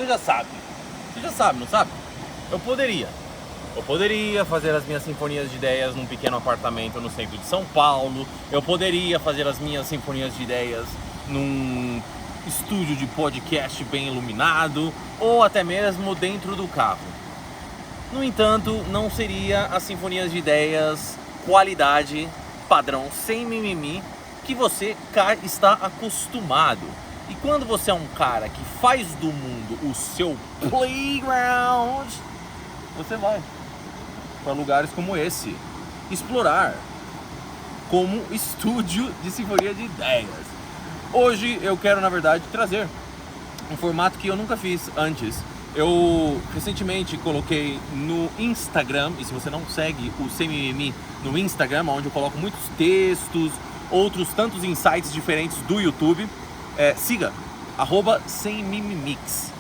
Você já sabe. Você já sabe, não sabe? Eu poderia fazer as minhas sinfonias de ideias num pequeno apartamento no centro de São Paulo. Eu poderia fazer as minhas sinfonias de ideias num estúdio de podcast bem iluminado, ou até mesmo dentro do carro. No entanto, não seria as sinfonias de ideias qualidade, padrão, sem mimimi, que você está acostumado. E quando você é um cara que faz do mundo o seu playground, você vai para lugares como esse, explorar como estúdio de sinfonia de ideias. Hoje eu quero, na verdade, trazer um formato que eu nunca fiz antes. Eu recentemente coloquei no Instagram, e se você não segue o Sem Mimimi no Instagram, onde eu coloco muitos textos, outros tantos insights diferentes do YouTube, siga, @semmimimix.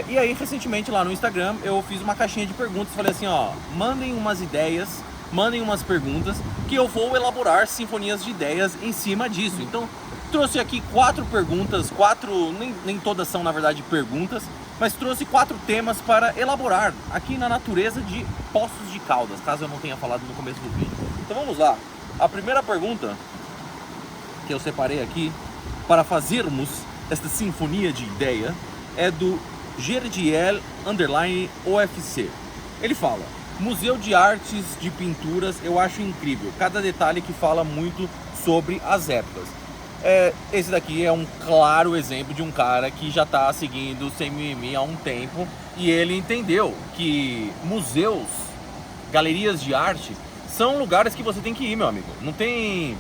E aí, recentemente lá no Instagram, eu fiz uma caixinha de perguntas, falei assim, ó, mandem umas ideias, mandem umas perguntas, que eu vou elaborar sinfonias de ideias em cima disso. Então, trouxe aqui 4 perguntas, nem todas são na verdade perguntas, mas trouxe 4 temas para elaborar aqui na natureza de Poços de Caldas, caso eu não tenha falado no começo do vídeo. Então vamos lá. A primeira pergunta que eu separei aqui para fazermos esta sinfonia de ideia é do Gerdiel_OFC. Ele fala: Museu de Artes de Pinturas eu acho incrível, cada detalhe que fala muito sobre as épocas. Esse daqui é um claro exemplo de um cara que já está seguindo o Sem Mimimi há um tempo, e ele entendeu que museus, galerias de arte, são lugares que você tem que ir, meu amigo. Não tem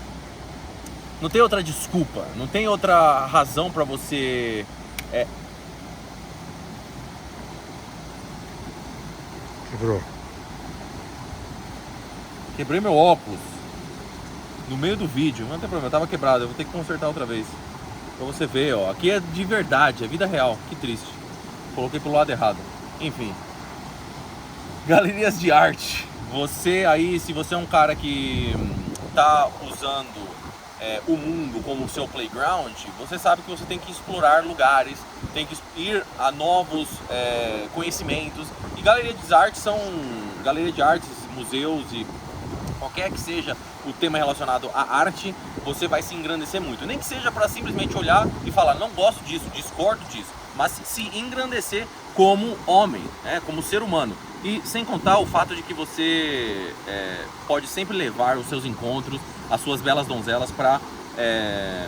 outra desculpa, não tem outra razão para você... Quebrei meu óculos no meio do vídeo, não tem problema, eu tava quebrado, eu vou ter que consertar outra vez. Pra você ver, ó, aqui é de verdade, é vida real, que triste. Coloquei pro lado errado. Enfim. Galerias de arte. Você aí, se você é um cara que tá usando o mundo como seu playground, você sabe que você tem que explorar lugares, tem que ir a novos conhecimentos. E galerias de artes, museus e qualquer que seja o tema relacionado à arte, você vai se engrandecer muito. Nem que seja para simplesmente olhar e falar, não gosto disso, discordo disso, mas se engrandecer como homem, como ser humano. E sem contar o fato de que você pode sempre levar os seus encontros, as suas belas donzelas para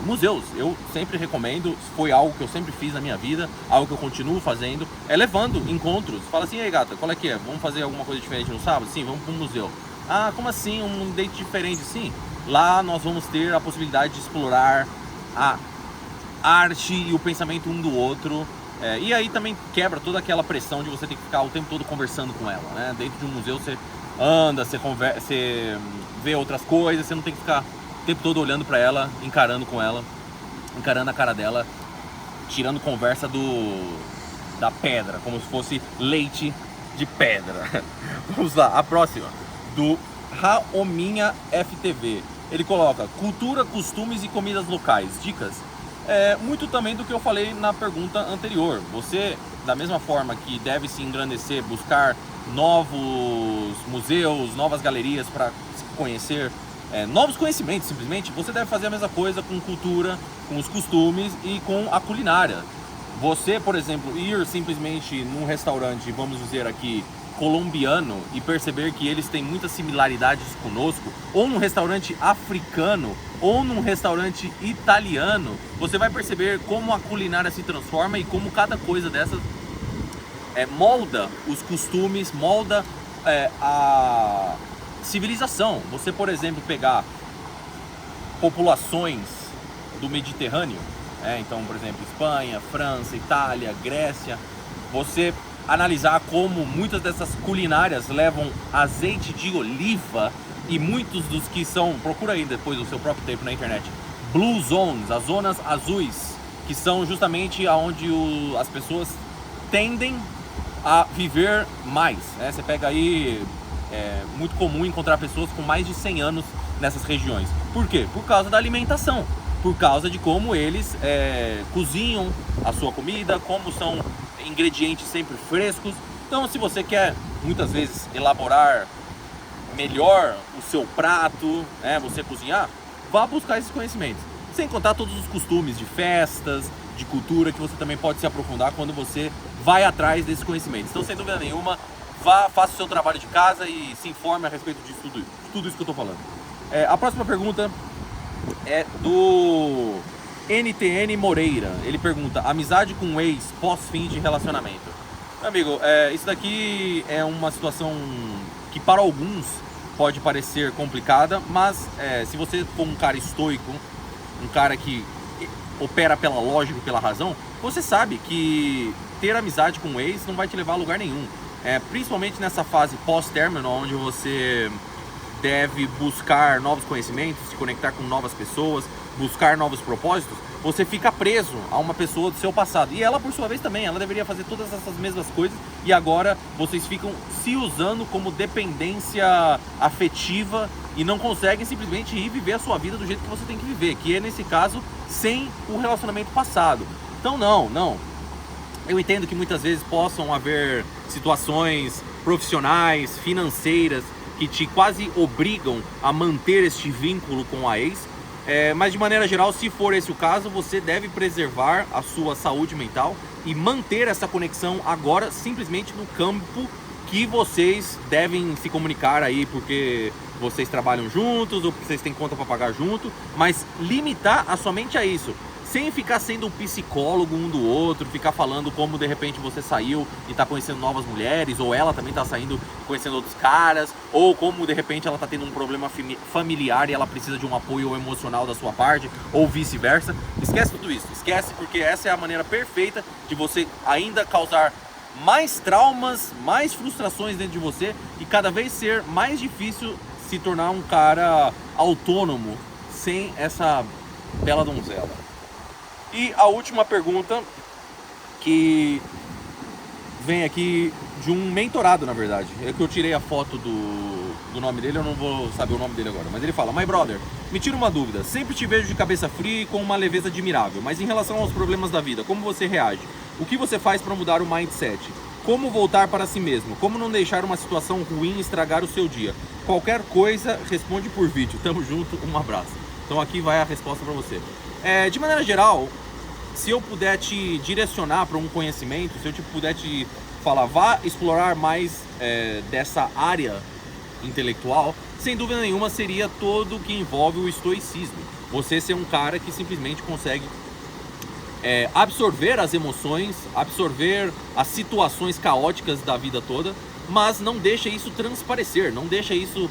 museus. Eu sempre recomendo, foi algo que eu sempre fiz na minha vida, algo que eu continuo fazendo, levando encontros. Fala assim, ei gata, qual é que é? Vamos fazer alguma coisa diferente no sábado? Sim, vamos para um museu. Ah, como assim? Um date diferente? Sim. Lá nós vamos ter a possibilidade de explorar a arte e o pensamento um do outro. E aí também quebra toda aquela pressão de você ter que ficar o tempo todo conversando com ela, né? Dentro de um museu você anda, você vê outras coisas, você não tem que ficar o tempo todo olhando pra ela, encarando a cara dela, tirando conversa da pedra, como se fosse leite de pedra. Vamos lá, a próxima, do Raominha FTV. Ele coloca: cultura, costumes e comidas locais, dicas. Muito também do que eu falei na pergunta anterior. Você, da mesma forma que deve se engrandecer, buscar novos museus, novas galerias para conhecer novos conhecimentos, simplesmente, você deve fazer a mesma coisa com cultura, com os costumes e com a culinária. Você, por exemplo, ir simplesmente num restaurante, vamos dizer aqui, colombiano, e perceber que eles têm muitas similaridades conosco, ou num restaurante africano, ou num restaurante italiano, você vai perceber como a culinária se transforma e como cada coisa dessas molda os costumes, molda a civilização. Você, por exemplo, pegar populações do Mediterrâneo, então, por exemplo, Espanha, França, Itália, Grécia, você analisar como muitas dessas culinárias levam azeite de oliva, e muitos dos que são, procura aí depois do seu próprio tempo na internet, Blue Zones, as zonas azuis, que são justamente aonde as pessoas tendem a viver mais, Você pega aí, é muito comum encontrar pessoas com mais de 100 anos nessas regiões. Por quê? Por causa da alimentação, por causa de como eles cozinham a sua comida, como são ingredientes sempre frescos. Então, se você quer, muitas vezes, elaborar melhor o seu prato, né, você cozinhar, vá buscar esses conhecimentos. Sem contar todos os costumes de festas, de cultura, que você também pode se aprofundar quando você vai atrás desses conhecimentos. Então, sem dúvida nenhuma, vá, faça o seu trabalho de casa e se informe a respeito de tudo isso que eu estou falando. A próxima pergunta é do NTN Moreira. Ele pergunta: amizade com ex pós-fim de relacionamento. Meu amigo, isso daqui é uma situação que para alguns pode parecer complicada, mas se você for um cara estoico, um cara que opera pela lógica e pela razão, você sabe que ter amizade com um ex não vai te levar a lugar nenhum. Principalmente nessa fase pós-término, onde você deve buscar novos conhecimentos, se conectar com novas pessoas, buscar novos propósitos, você fica preso a uma pessoa do seu passado. E ela, por sua vez, também, ela deveria fazer todas essas mesmas coisas, e agora vocês ficam se usando como dependência afetiva e não conseguem simplesmente ir viver a sua vida do jeito que você tem que viver, que é, nesse caso, sem o relacionamento passado. Então, não. Eu entendo que muitas vezes possam haver situações profissionais, financeiras, que te quase obrigam a manter este vínculo com a ex, mas de maneira geral, se for esse o caso, você deve preservar a sua saúde mental e manter essa conexão agora simplesmente no campo que vocês devem se comunicar aí, porque vocês trabalham juntos ou porque vocês têm conta para pagar junto, mas limitar a sua mente a isso. Sem ficar sendo um psicólogo um do outro, ficar falando como de repente você saiu e tá conhecendo novas mulheres, ou ela também tá saindo conhecendo outros caras, ou como de repente ela tá tendo um problema familiar e ela precisa de um apoio emocional da sua parte, ou vice-versa. Esquece tudo isso, esquece, porque essa é a maneira perfeita de você ainda causar mais traumas, mais frustrações dentro de você e cada vez ser mais difícil se tornar um cara autônomo sem essa bela donzela. E a última pergunta, que vem aqui de um mentorado, na verdade. É que eu tirei a foto do nome dele, eu não vou saber o nome dele agora. Mas ele fala: My brother, me tira uma dúvida. Sempre te vejo de cabeça fria e com uma leveza admirável. Mas em relação aos problemas da vida, como você reage? O que você faz para mudar o mindset? Como voltar para si mesmo? Como não deixar uma situação ruim estragar o seu dia? Qualquer coisa, responde por vídeo. Tamo junto, um abraço. Então aqui vai a resposta para você. De maneira geral, se eu puder te direcionar para um conhecimento, se eu puder te falar, vá explorar mais dessa área intelectual, sem dúvida nenhuma seria todo o que envolve o estoicismo. Você ser um cara que simplesmente consegue absorver as emoções, absorver as situações caóticas da vida toda, mas não deixa isso transparecer, não deixa isso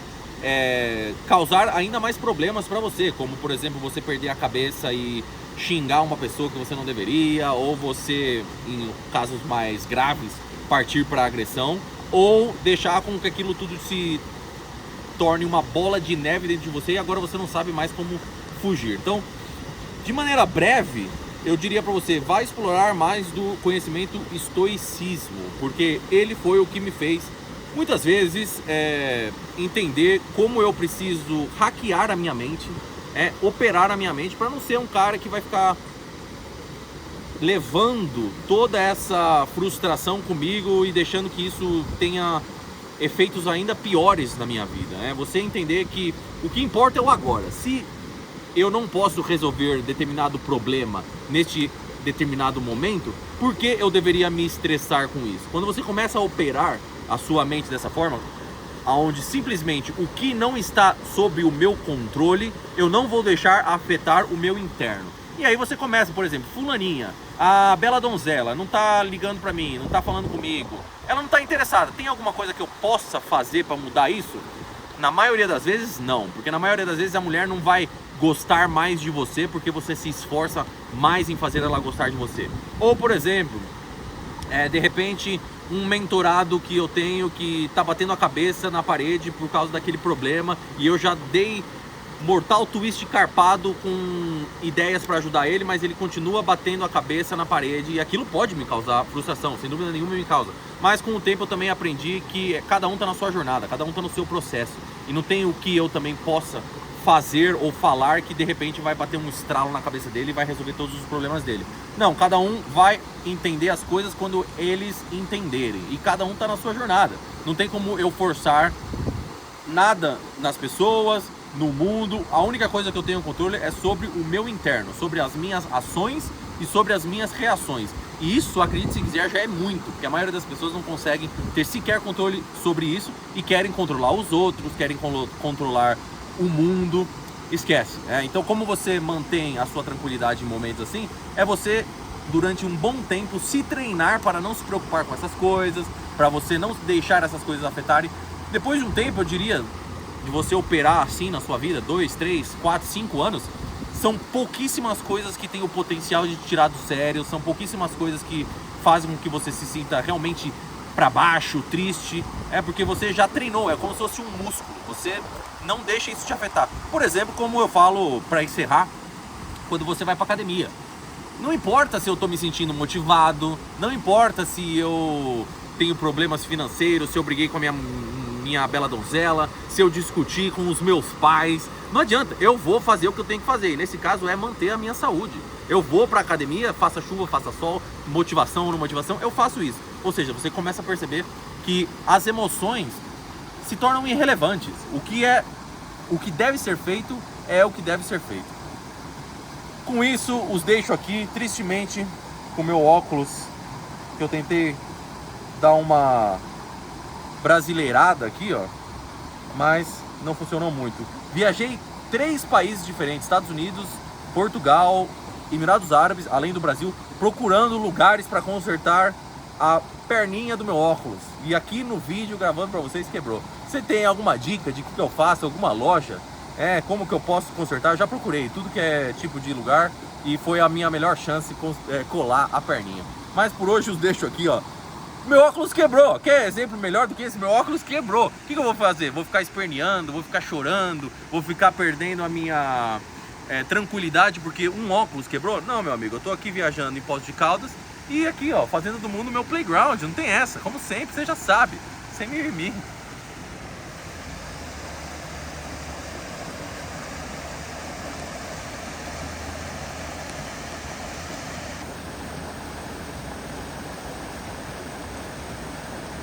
causar ainda mais problemas para você, como por exemplo você perder a cabeça e xingar uma pessoa que você não deveria, ou você, em casos mais graves, partir para agressão, ou deixar com que aquilo tudo se torne uma bola de neve dentro de você e agora você não sabe mais como fugir. Então, de maneira breve, eu diria para você, vai explorar mais do conhecimento estoicismo, porque ele foi o que me fez muitas vezes entender como eu preciso hackear a minha mente, operar a minha mente para não ser um cara que vai ficar levando toda essa frustração comigo e deixando que isso tenha efeitos ainda piores na minha vida. Você entender que o que importa é o agora. Se eu não posso resolver determinado problema neste determinado momento, por que eu deveria me estressar com isso? Quando você começa a operar a sua mente dessa forma, onde simplesmente o que não está sob o meu controle, eu não vou deixar afetar o meu interno. E aí você começa, por exemplo, fulaninha, a bela donzela, não tá ligando pra mim, não tá falando comigo, ela não tá interessada. Tem alguma coisa que eu possa fazer pra mudar isso? Na maioria das vezes, não. Porque na maioria das vezes a mulher não vai gostar mais de você porque você se esforça mais em fazer ela gostar de você. Ou, por exemplo, de repente, um mentorado que eu tenho que tá batendo a cabeça na parede por causa daquele problema e eu já dei mortal twist carpado com ideias para ajudar ele, mas ele continua batendo a cabeça na parede e aquilo pode me causar frustração, sem dúvida nenhuma me causa. Mas com o tempo eu também aprendi que cada um tá na sua jornada, cada um tá no seu processo e não tem o que eu também possa fazer ou falar que de repente vai bater um estralo na cabeça dele e vai resolver todos os problemas dele. Não, cada um vai entender as coisas quando eles entenderem. E cada um tá na sua jornada. Não tem como eu forçar nada nas pessoas, no mundo. A única coisa que eu tenho controle é sobre o meu interno, sobre as minhas ações e sobre as minhas reações. E isso, acredite se quiser, já é muito, porque a maioria das pessoas não conseguem ter sequer controle sobre isso e querem controlar os outros, querem controlar o mundo. Esquece. Então, como você mantém a sua tranquilidade em momentos assim, é você, durante um bom tempo, se treinar para não se preocupar com essas coisas, para você não deixar essas coisas afetarem. Depois de um tempo, eu diria, de você operar assim na sua vida, 2, 3, 4, 5 anos, são pouquíssimas coisas que têm o potencial de te tirar do sério, são pouquíssimas coisas que fazem com que você se sinta realmente para baixo, triste, porque você já treinou, é como se fosse um músculo, você não deixa isso te afetar. Por exemplo, como eu falo para encerrar, quando você vai para academia, não importa se eu tô me sentindo motivado, não importa se eu tenho problemas financeiros, se eu briguei com a minha bela donzela, se eu discuti com os meus pais, não adianta, eu vou fazer o que eu tenho que fazer, e nesse caso é manter a minha saúde. Eu vou pra academia, faça chuva, faça sol, motivação ou não motivação, eu faço isso. Ou seja, você começa a perceber que as emoções se tornam irrelevantes. O que deve ser feito é o que deve ser feito. Com isso, os deixo aqui, tristemente, com meu óculos, que eu tentei dar uma brasileirada aqui, ó, mas não funcionou muito. Viajei 3 países diferentes, Estados Unidos, Portugal, Emirados Árabes, além do Brasil, procurando lugares para consertar a perninha do meu óculos. E aqui no vídeo, gravando para vocês, quebrou. Você tem alguma dica de o que eu faço, alguma loja? Como que eu posso consertar? Eu já procurei tudo que é tipo de lugar e foi a minha melhor chance colar a perninha. Mas por hoje os deixo aqui, ó. Meu óculos quebrou. Quer exemplo melhor do que esse? Meu óculos quebrou. O que eu vou fazer? Vou ficar esperneando, vou ficar chorando, vou ficar perdendo a minha tranquilidade porque um óculos quebrou? Não, meu amigo, eu tô aqui viajando em Poços de Caldas e aqui, ó, fazendo do mundo meu playground. Não tem essa, como sempre, você já sabe. Sem mimimi.